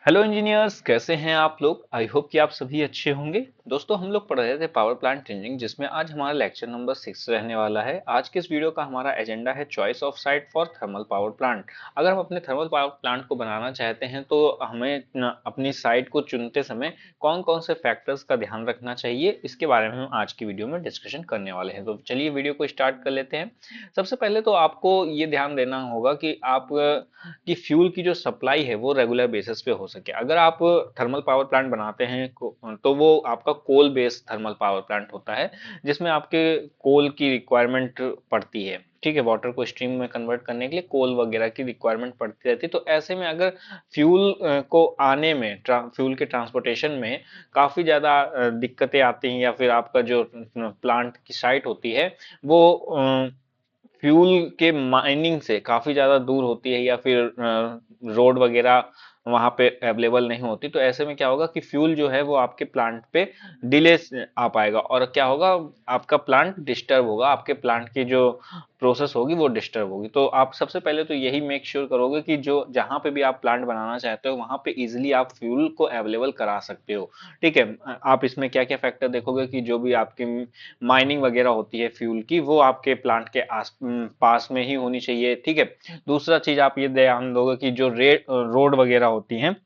Hello engineers, कैसे हैं आप लोग। आई होप कि आप सभी अच्छे होंगे। दोस्तों, हम लोग पढ़ रहे थे पावर प्लांट इंजीनियरिंग, जिसमें आज हमारा लेक्चर नंबर 6 रहने वाला है। आज के इस वीडियो का हमारा एजेंडा है choice of site for thermal power plant. अगर हम अपने थर्मल पावर प्लांट को बनाना चाहते हैं तो हमें अपनी साइट को चुनते समय कौन कौन से फैक्टर्स का ध्यान रखना चाहिए, इसके बारे में हम आज की वीडियो में डिस्कशन करने वाले हैं। तो चलिए वीडियो को स्टार्ट कर लेते हैं। सबसे पहले तो आपको ये ध्यान देना होगा कि आप कि फ्यूल की जो सप्लाई है वो रेगुलर बेसिस पे हो सके। अगर आप थर्मल पावर प्लांट बनाते हैं तो वो आपका coal based thermal power plant होता है, जिसमें आपके कोल की रिक्वायरमेंट पड़ती है। ठीक है, वाटर को स्टीम में कन्वर्ट करने के लिए कोल वगैरह की रिक्वायरमेंट पड़ती रहती है। तो ऐसे में अगर फ्यूल को आने में फ्यूल के ट्रांसपोर्टेशन में काफ़ी ज़्यादा दिक्कतें आती हैं, या फिर आपका जो प्लांट की साइट होती है वो फ्यूल के माइनिंग से काफी ज्यादा दूर होती है, या फिर रोड वगैरह वहां पे अवेलेबल नहीं होती, तो ऐसे में क्या होगा कि फ्यूल जो है वो आपके प्लांट पे डिले से आ पाएगा, और क्या होगा, आपका प्लांट डिस्टर्ब होगा, आपके प्लांट की जो प्रोसेस होगी वो डिस्टर्ब होगी। तो आप सबसे पहले तो यही मेक श्योर करोगे कि जो जहां पे भी आप प्लांट बनाना चाहते हो वहां पे इजिली आप फ्यूल को अवेलेबल करा सकते हो। ठीक है, आप इसमें क्या क्या फैक्टर देखोगे कि जो भी आपकी माइनिंग वगैरह होती है फ्यूल की, वो आपके प्लांट के आस पास में ही होनी चाहिए। ठीक है, दूसरा चीज आप ये ध्यान दोगे कि जो रोड वगैरह होती हैं,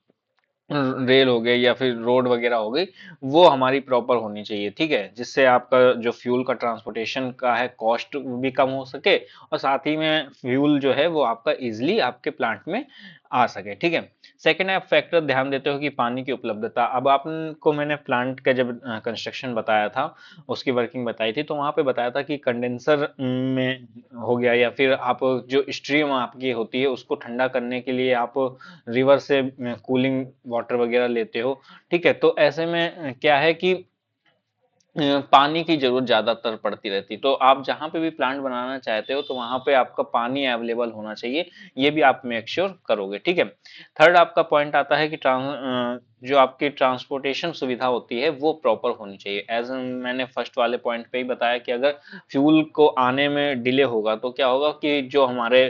रेल हो गई या फिर रोड वगैरह हो गई, वो हमारी प्रॉपर होनी चाहिए। ठीक है, जिससे आपका जो फ्यूल का ट्रांसपोर्टेशन का है कॉस्ट भी कम हो सके, और साथ ही में फ्यूल जो है वो आपका इजिली आपके प्लांट में आ सके। ठीक है, सेकंड आप फैक्टर ध्यान देते हो कि पानी की उपलब्धता। अब आपको मैंने प्लांट का जब कंस्ट्रक्शन बताया था, उसकी वर्किंग बताई थी, तो वहां पे बताया था कि कंडेंसर में हो गया, या फिर आप जो स्ट्रीम आपकी होती है उसको ठंडा करने के लिए आप रिवर से कूलिंग वाटर वगैरह लेते हो। ठीक है, तो ऐसे में क्या है कि पानी की जरूरत ज्यादातर पड़ती रहती है। तो आप जहां पे भी प्लांट बनाना चाहते हो तो वहां पे आपका पानी अवेलेबल होना चाहिए, ये भी आप मेक श्योर करोगे। ठीक है, थर्ड आपका पॉइंट आता है कि जो आपकी ट्रांसपोर्टेशन सुविधा होती है वो प्रॉपर होनी चाहिए। एज मैंने फर्स्ट वाले पॉइंट पे ही बताया कि अगर फ्यूल को आने में डिले होगा तो क्या होगा कि जो हमारे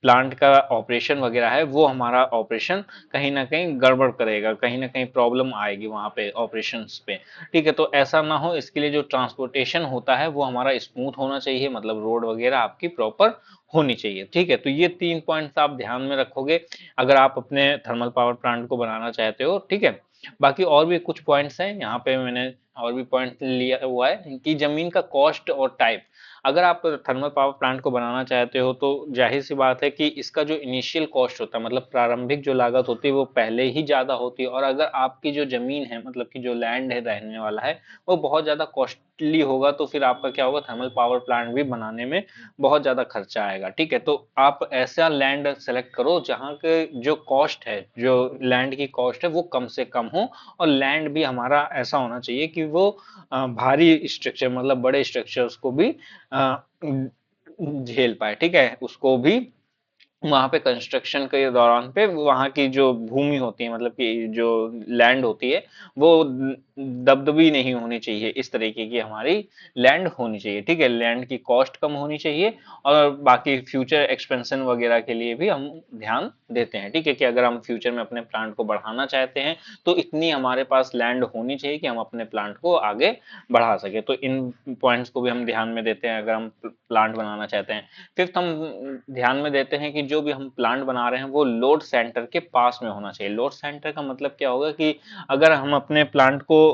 प्लांट का ऑपरेशन वगैरह है वो हमारा ऑपरेशन कहीं ना कहीं गड़बड़ करेगा, कहीं ना कहीं प्रॉब्लम आएगी वहां पे ऑपरेशंस पे। ठीक है, तो ऐसा ना हो, इसके लिए जो ट्रांसपोर्टेशन होता है वो हमारा स्मूथ होना चाहिए, मतलब रोड वगैरह आपकी प्रॉपर होनी चाहिए। ठीक है, तो ये 3 पॉइंट्स आप ध्यान में रखोगे अगर आप अपने थर्मल पावर प्लांट को बनाना चाहते हो। ठीक है, बाकी और भी कुछ पॉइंट्स हैं यहाँ पे, मैंने और भी पॉइंट लिया हुआ है कि जमीन का कॉस्ट और टाइप। अगर आप थर्मल पावर प्लांट को बनाना चाहते हो तो जाहिर सी बात है कि इसका जो इनिशियल कॉस्ट होता है, मतलब प्रारंभिक जो लागत होती है वो पहले ही ज्यादा होती है। और अगर आपकी जो जमीन है, मतलब कि जो लैंड है रहने वाला है, वो बहुत ज्यादा कॉस्टली होगा, तो फिर आपका क्या होगा, थर्मल पावर प्लांट भी बनाने में बहुत ज्यादा खर्चा आएगा। ठीक है, तो आप ऐसा लैंड सेलेक्ट करो जहाँ के जो कॉस्ट है, जो लैंड की कॉस्ट है वो कम से कम हो, और लैंड भी हमारा ऐसा होना चाहिए कि वो भारी स्ट्रक्चर, मतलब बड़े स्ट्रक्चर्स को भी अ, झेल पाए। ठीक है, उसको भी वहां पे कंस्ट्रक्शन के दौरान पे वहां की जो भूमि होती है, मतलब कि जो लैंड होती है वो दबदबी नहीं होनी चाहिए, इस तरीके की हमारी लैंड होनी चाहिए। ठीक है, लैंड की कॉस्ट कम होनी चाहिए, और बाकी फ्यूचर एक्सपेंशन वगैरह के लिए भी हम ध्यान देते हैं। ठीक है, कि अगर हम फ्यूचर में अपने प्लांट को बढ़ाना चाहते हैं तो इतनी हमारे पास लैंड होनी चाहिए कि हम अपने प्लांट को आगे बढ़ा सके। तो इन पॉइंट्स को भी हम ध्यान में देते हैं अगर हम प्लांट बनाना चाहते हैं। फिफ्थ हम ध्यान में देते हैं कि जो भी हम प्लांट बना रहे हैं वो लोड सेंटर के पास में होना चाहिए। लोड सेंटर का मतलब क्या होगा कि अगर हम अपने प्लांट को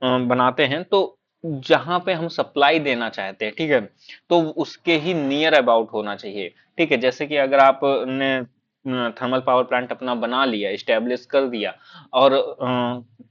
बनाते हैं तो जहां पे हम सप्लाई देना चाहते हैं, ठीक है, तो उसके ही नियर अबाउट होना चाहिए। ठीक है, जैसे कि अगर आपने थर्मल पावर प्लांट अपना बना लिया, स्टेब्लिश कर दिया, और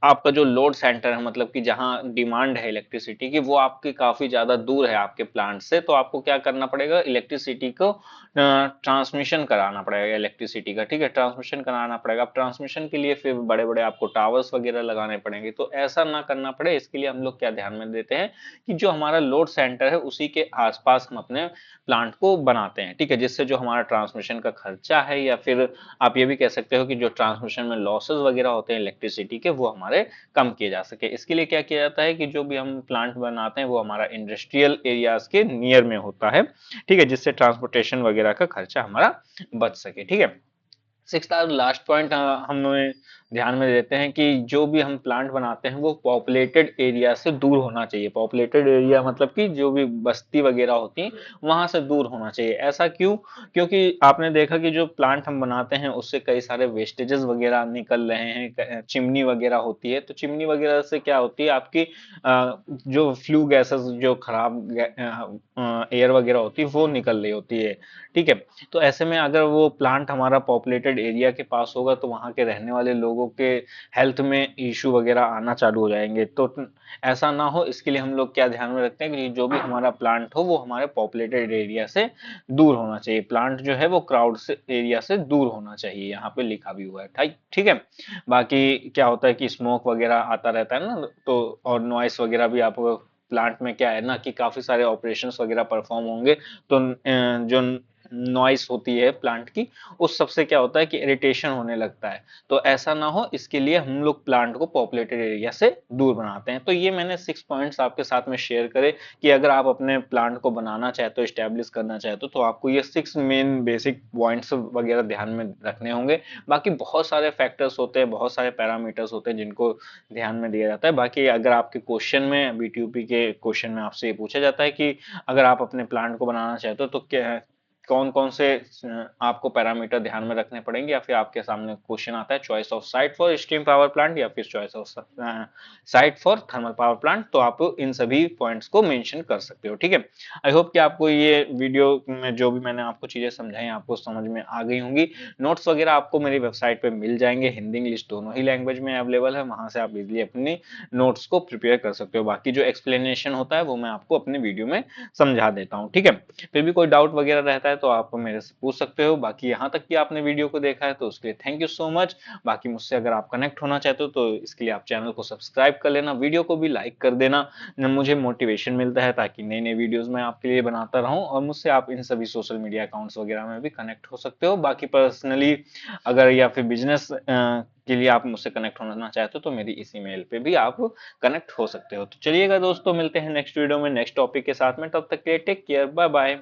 आपका जो लोड सेंटर है, मतलब कि जहां डिमांड है इलेक्ट्रिसिटी की, वो आपकी काफी ज्यादा दूर है आपके प्लांट से, तो आपको क्या करना पड़ेगा, इलेक्ट्रिसिटी को ट्रांसमिशन कराना पड़ेगा इलेक्ट्रिसिटी का। ठीक है, ट्रांसमिशन कराना पड़ेगा। अब ट्रांसमिशन के लिए फिर बड़े बड़े आपको टावर्स वगैरह लगाने पड़ेंगे, तो ऐसा ना करना पड़े, इसके लिए हम लोग क्या ध्यान में देते हैं कि जो हमारा लोड सेंटर है उसी के आसपास हम अपने प्लांट को बनाते हैं। ठीक है, जिससे जो हमारा ट्रांसमिशन का खर्चा है, या फिर आप ये भी कह सकते हो कि जो ट्रांसमिशन में लॉसेस वगैरह होते हैं इलेक्ट्रिसिटी के, वो हमारे कम किए जा सके। इसके लिए क्या किया जाता है कि जो भी हम प्लांट बनाते हैं वो हमारा इंडस्ट्रियल एरियाज के नियर में होता है। ठीक है, जिससे ट्रांसपोर्टेशन वगैरह का खर्चा हमारा बच सके। ठीक है, सिक्स्थ और लास्ट पॉइंट हमें ध्यान में देते हैं कि जो भी हम प्लांट बनाते हैं वो पॉपुलेटेड एरिया से दूर होना चाहिए। पॉपुलेटेड एरिया मतलब कि जो भी बस्ती वगैरह होती है वहां से दूर होना चाहिए। ऐसा क्यों? क्योंकि आपने देखा कि जो प्लांट हम बनाते हैं उससे कई सारे वेस्टेजेस वगैरह निकल रहे हैं, चिमनी वगैरह होती है, तो चिमनी वगैरह से क्या होती है आपकी जो फ्लू गैसेस, जो खराब एयर वगैरह होती है वो निकल रही होती है। ठीक है। तो ऐसे में अगर वो प्लांट हमारा पॉपुलेटेड एरिया के पास होगा तो वहां के रहने वाले लोगों के हेल्थ में इशू वगैरह आना चालू हो जाएंगे। तो ऐसा ना हो इसके लिए हम लोग क्या ध्यान में रखते हैं कि जो भी हमारा प्लांट हो वो हमारे पॉपुलेटेड एरिया से दूर होना चाहिए। प्लांट जो है वो क्राउड से एरिया से दूर होना चाहिए, यहाँ पे लिखा भी हुआ है। ठीक ठीक है। बाकी क्या होता है कि स्मोक वगैरह आता रहता है ना, तो और नॉइस वगैरह भी आप प्लांट में क्या है ना कि काफी सारे ऑपरेशंस वगैरह परफॉर्म होंगे, तो जो नॉइस होती है प्लांट की उस सबसे क्या होता है कि इरिटेशन होने लगता है। तो ऐसा ना हो इसके लिए हम लोग प्लांट को पॉपुलेटेड एरिया से दूर बनाते हैं। तो ये मैंने 6 पॉइंट्स आपके साथ में शेयर करे कि अगर आप अपने प्लांट को बनाना चाहते हो, स्टैब्लिश करना चाहते हो, तो आपको ये 6 मेन बेसिक पॉइंट्स वगैरह ध्यान में रखने होंगे। बाकी बहुत सारे फैक्टर्स होते हैं, बहुत सारे पैरामीटर्स होते हैं जिनको ध्यान में दिया जाता है। बाकी अगर आपके क्वेश्चन में, बीटीयूपी के क्वेश्चन में आपसे ये पूछा जाता है कि अगर आप अपने प्लांट को बनाना चाहते हो तो क्या कौन कौन से आपको पैरामीटर ध्यान में रखने पड़ेंगे, या फिर आपके सामने क्वेश्चन आता है choice of site for steam power plant या फिर choice of site for thermal power plant, तो आप इन सभी पॉइंट्स को मेंशन कर सकते हो। ठीक है। आई होप कि आपको ये वीडियो में जो भी मैंने आपको चीजें समझाई आपको समझ में आ गई होंगी। नोट्स वगैरह आपको मेरी वेबसाइट पे मिल जाएंगे, हिंदी इंग्लिश दोनों ही लैंग्वेज में अवेलेबल है, वहां से आप इजिली अपनी नोट्स को प्रिपेयर कर सकते हो। बाकी जो एक्सप्लेनेशन होता है वो मैं आपको अपने वीडियो में समझा देता हूँ। ठीक है। फिर भी कोई डाउट वगैरह रहता है तो आप मेरे से पूछ सकते हो। बाकी यहाँ तक कि आपने वीडियो को देखा है तो उसके लिए थैंक यू सो मच। बाकी मुझसे अगर आप कनेक्ट होना चाहते हो तो इसके लिए आप चैनल को सब्सक्राइब कर लेना, वीडियो को भी लाइक कर देना, मुझे मोटिवेशन मिलता है ताकि नई नई वीडियोस मैं आपके लिए बनाता रहूं। और मुझसे आप इन सभी सोशल मीडिया अकाउंट्स वगैरह में भी कनेक्ट हो सकते हो। बाकी पर्सनली अगर या फिर बिजनेस के लिए आप मुझसे कनेक्ट होना चाहते हो तो मेरी इस ईमेल पे भी आप कनेक्ट हो सकते हो। तो चलिएगा दोस्तों, मिलते हैं नेक्स्ट वीडियो में नेक्स्ट टॉपिक के साथ में। तब तक के लिए टेक केयर, बाय बाय।